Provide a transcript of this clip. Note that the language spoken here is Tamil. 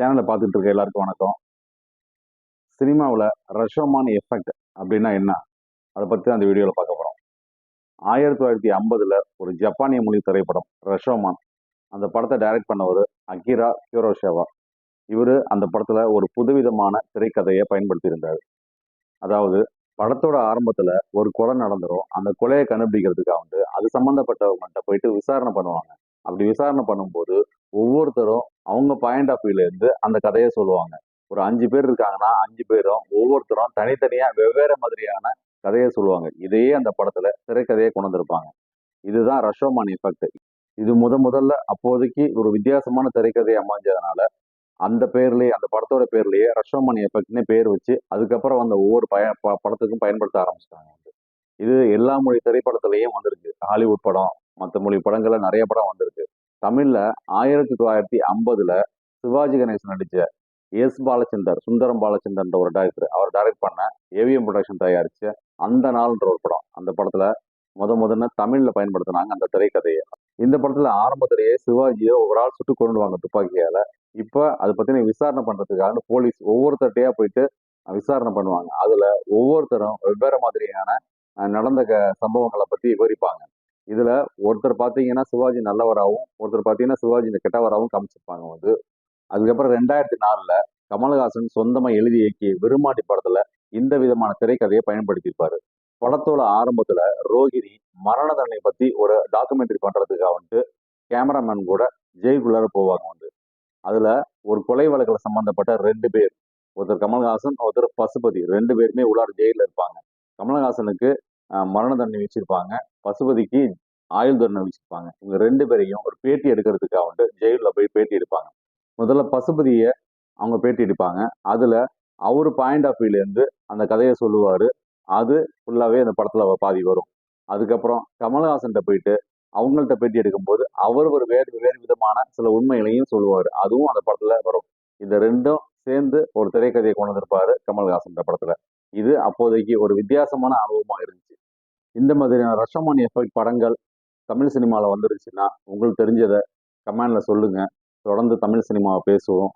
சேனலை பார்த்துட்டு இருக்க எல்லாருக்கும் வணக்கம். சினிமாவில் ரஷோமான் எஃபெக்ட் அப்படின்னா என்ன, அதை பற்றி அந்த வீடியோவில் பார்க்க போகிறோம். 1950 ஒரு ஜப்பானிய மொழி திரைப்படம் ரஷோமான். அந்த படத்தை டைரக்ட் பண்ணவர் அகிரா குரோசாவா. இவர் அந்த படத்தில் ஒரு புதுவிதமான திரைக்கதையை பயன்படுத்தியிருந்தார். அதாவது படத்தோட ஆரம்பத்தில் ஒரு கொலை நடந்துரும். அந்த கொலையை கண்டுபிடிக்கிறதுக்காக வந்து அது சம்மந்தப்பட்டவங்கள்ட்ட போயிட்டு விசாரணை பண்ணுவாங்க. அப்படி விசாரணை பண்ணும்போது ஒவ்வொருத்தரும் அவங்க பாயிண்ட் ஆஃப் வியூல இருந்து அந்த கதையை சொல்லுவாங்க. ஒரு 5 பேர் இருக்காங்கன்னா 5 பேரும் ஒவ்வொருத்தரும் தனித்தனியா வெவ்வேறு மாதிரியான கதையை சொல்லுவாங்க. இதையே அந்த படத்துல திரைக்கதையை கொண்டு வந்திருப்பாங்க. இதுதான் ரஷோமான் எஃபெக்ட். இது முதல்ல அப்போதைக்கு ஒரு வித்தியாசமான திரைக்கதையை அமைஞ்சதுனால அந்த பேர்லயே, அந்த படத்தோட பேர்லயே ரஷோமான் எஃபெக்ட்னே பேர் வச்சு அதுக்கப்புறம் வந்த ஒவ்வொரு படத்துக்கும் பயன்படுத்த ஆரம்பிச்சிட்டாங்க. இது எல்லா மொழி திரைப்படத்திலையும் வந்திருக்கு. ஹாலிவுட் படம், மற்ற மொழி படங்கள்ல நிறைய படம் வந்திருக்கு. தமிழ்ல 1950 சிவாஜி கணேசன் நடிச்ச எஸ் பாலச்சந்தர், சுந்தரம் பாலச்சந்தர்ன்ற ஒரு டைரக்டர், அவர் டைரக்ட் பண்ண ஏவிஎம் ப்ரொடக்ஷன் தயாரிச்ச அந்த நாள்ன்ற ஒரு படம். அந்த படத்துல முதல்ல தமிழ்ல பயன்படுத்தினாங்க அந்த திரைக்கதையை. இந்த படத்துல ஆரம்பத்திலேயே சிவாஜியை ஒரு ஆள் சுட்டு கொண்டுடுவாங்க துப்பாக்கியால. இப்ப அதை பத்தின விசாரணை பண்றதுக்காக போலீஸ் ஒவ்வொருத்தட்டையா போயிட்டு விசாரணை பண்ணுவாங்க. அதுல ஒவ்வொருத்தரும் வெவ்வேறு மாதிரியான நடந்த சம்பவங்களை பத்தி விவரிப்பாங்க. இதுல ஒருத்தர் பாத்தீங்கன்னா சிவாஜி நல்லவராகவும், ஒருத்தர் பாத்தீங்கன்னா சிவாஜி இந்த கெட்டவராகவும் காமிச்சிருப்பாங்க வந்து. அதுக்கப்புறம் 2004 கமல்ஹாசன் சொந்தமா எழுதி இயக்கி விருமாண்டி படத்துல இந்த விதமான திரைக்கதையை பயன்படுத்தியிருப்பாரு. படத்தோட ஆரம்பத்துல ரோஹிணி மரண தண்டனை பத்தி ஒரு டாக்குமெண்ட்ரி பண்றதுக்காக வந்துட்டு கேமராமேன் கூட ஜெயிலுக்குள்ளார போவாங்க வந்து. அதுல ஒரு கொலை வழக்குல சம்பந்தப்பட்ட 2 பேர், ஒருத்தர் கமல்ஹாசன், ஒருத்தர் பசுபதி, 2 பேருமே உள்ளார ஜெயில இருப்பாங்க. கமல்ஹாசனுக்கு மரண தண்டனை வச்சிருப்பாங்க, பசுபதிக்கு ஆயுள் தண்டனை வச்சிருப்பாங்க. இவங்க 2 பேரையும் ஒரு பேட்டி எடுக்கிறதுக்காக வந்து ஜெயில போய் பேட்டி எடுப்பாங்க. முதல்ல பசுபதியை அவங்க பேட்டி எடுப்பாங்க. அதுல அவரு பாயிண்ட் ஆஃப் வியூல இருந்து அந்த கதையை சொல்லுவாரு. அது ஃபுல்லாவே அந்த படத்துல பாதி வரும். அதுக்கப்புறம் கமல்ஹாசன் போயிட்டு அவங்கள்ட்ட பேட்டி எடுக்கும்போது அவர் ஒரு வேறு விதமான சில உண்மைகளையும் சொல்லுவாரு. அதுவும் அந்த படத்துல வரும். இந்த 2ம் சேர்ந்து ஒரு திரைக்கதையை கொண்டு வந்திருப்பாரு கமல்ஹாசன் படத்துல. இது அப்போதைக்கு ஒரு வித்தியாசமான அனுபவமா இருந்துச்சு. இந்த மாதிரியான ரஷோமான் எஃபெக்ட் படங்கள் தமிழ் சினிமாவில் வந்துருச்சுன்னா உங்களுக்கு தெரிஞ்சதை கமெண்ட்ல சொல்லுங்க. தொடர்ந்து தமிழ் சினிமாவை பேசுவோம்.